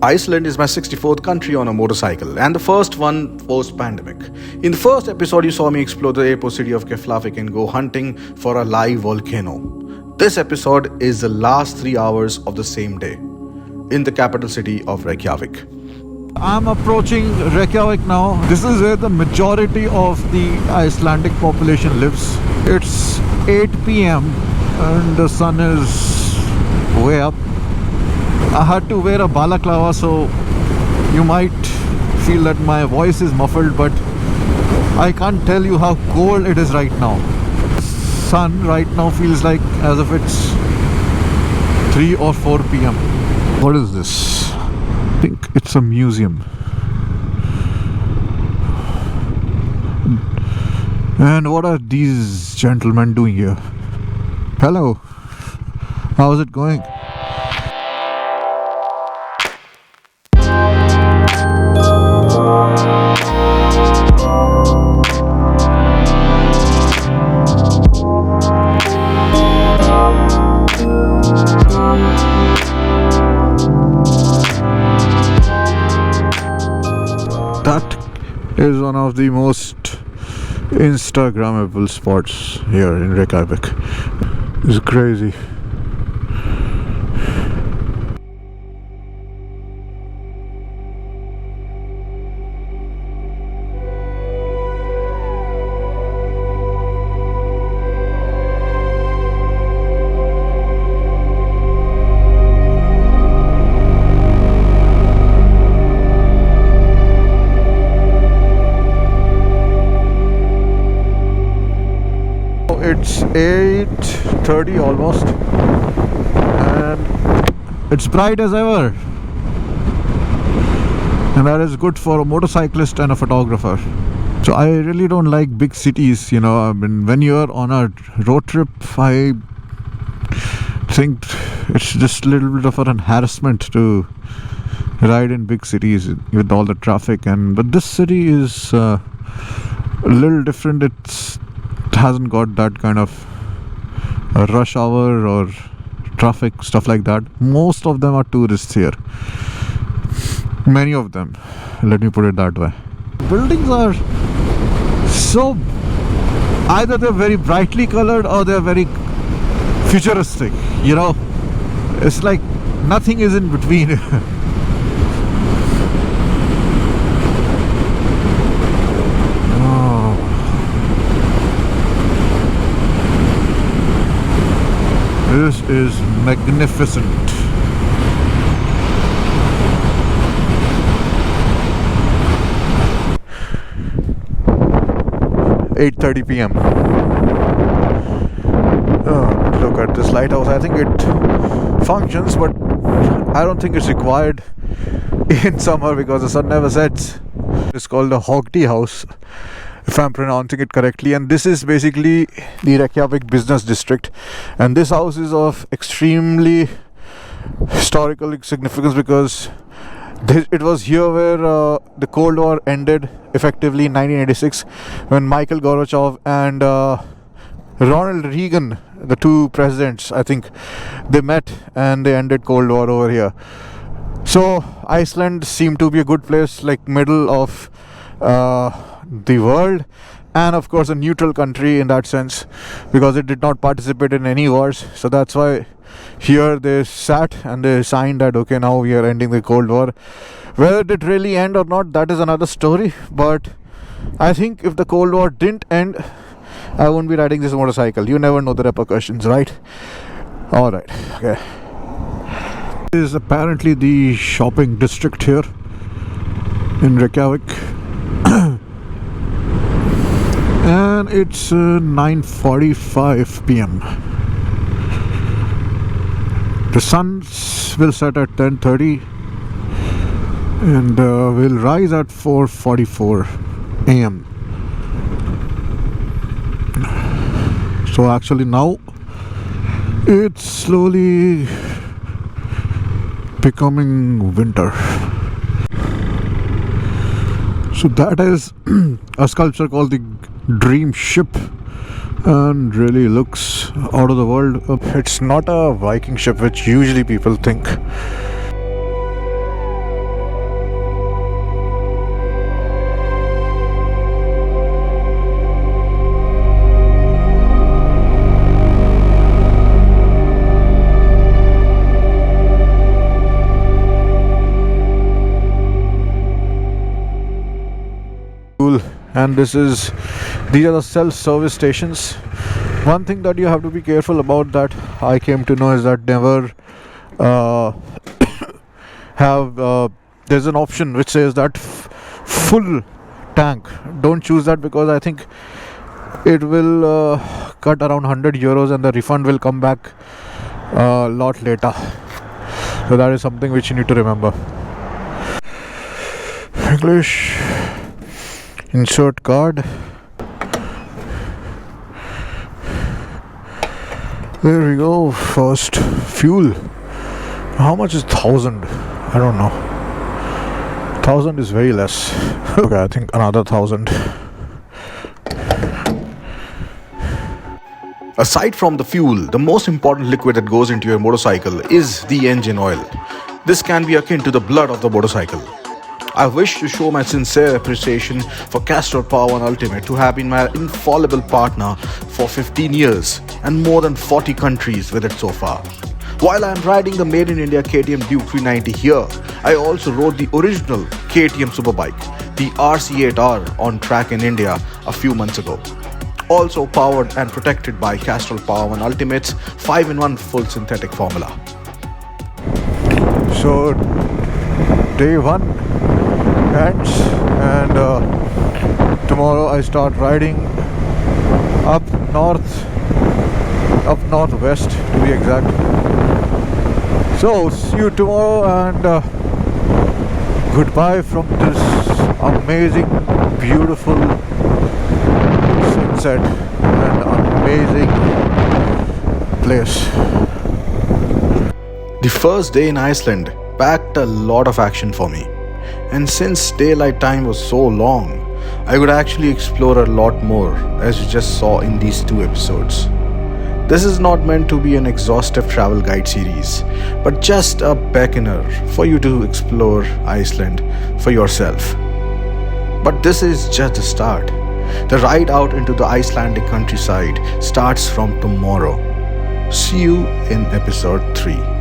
Iceland is my 64th country on a motorcycle and the first one post-pandemic. In the first episode, you saw me explore the airport city of Keflavik and go hunting for a live volcano. This episode is the last 3 hours of the same day in the capital city of Reykjavik. I'm approaching Reykjavik now. This is where the majority of the Icelandic population lives. It's 8 p.m. and the sun is way up. I had to wear a balaclava, so you might feel that my voice is muffled, but I can't tell you how cold it is right now. Sun right now feels like as if it's 3 or 4 p.m. What is this? I think it's a museum. And what are these gentlemen doing here? Hello. How's it going? That is one of the most Instagrammable spots here in Reykjavik. It's crazy. It's 8:30 almost and it's bright as ever, and that is good for a motorcyclist and a photographer. So I really don't like big cities, you know. I mean, when you're on a road trip, I think it's just a little bit of an harassment to ride in big cities with all the traffic. But this city is a little different. It hasn't got that kind of a rush hour or traffic, stuff like that. Most of them are tourists here. Many of them, let me put it that way. Buildings are so, either they're very brightly colored or they're very futuristic, you know. It's like nothing is in between. This is magnificent. "8:30 p.m. Oh, look at this lighthouse. I think it functions, but I don't think it's required in summer because the sun never sets. It's called the Hogty House, if I'm pronouncing it correctly, and this is basically the Reykjavik business district, and this house is of extremely historical significance because it was here where the Cold War ended effectively in 1986 when Mikhail Gorbachev and Ronald Reagan, the two presidents, I think, they met and they ended Cold War over here. So Iceland seemed to be a good place, like middle of the world, and of course a neutral country in that sense because it did not participate in any wars. So that's why here they sat and they signed that okay, now we are ending the Cold War. Whether it did really end or not, that is another story, but I think if the Cold War didn't end, I wouldn't be riding this motorcycle. You never know the repercussions, right? Alright, okay. This is apparently the shopping district here in Reykjavik. And it's 9:45 p.m. The sun will set at 10:30 and will rise at 4:44 a.m. So actually now it's slowly becoming winter. So that is a sculpture called the Dream Ship, and really looks out of the world. It's not a Viking ship which usually people think. and these are the self-service stations. One thing that you have to be careful about, that I came to know, is that never have there's an option which says that full tank. Don't choose that, because I think it will cut around €100 and the refund will come back a lot later. So that is something which you need to remember. English, insert card. There we go. First, fuel. How much is 1,000? I don't know. 1,000 is very less. Okay, I think another 1,000. Aside from the fuel, the most important liquid that goes into your motorcycle is the engine oil. This can be akin to the blood of the motorcycle. I wish to show my sincere appreciation for Castrol Power One Ultimate, who have been my infallible partner for 15 years and more than 40 countries with it so far. While I am riding the Made in India KTM Duke 390 here, I also rode the original KTM Superbike, the RC8R, on track in India a few months ago. Also powered and protected by Castrol Power One Ultimate's 5-in-1 full synthetic formula. So day 1 ends, and tomorrow I start riding up northwest to be exact. So see you tomorrow, and goodbye from this amazing, beautiful sunset and amazing place. The first day in Iceland packed a lot of action for me, and since daylight time was so long, I could actually explore a lot more, as you just saw in these 2 episodes. This is not meant to be an exhaustive travel guide series, but just a beckoner for you to explore Iceland for yourself. But this is just the start. The ride out into the Icelandic countryside starts from tomorrow. See you in episode 3.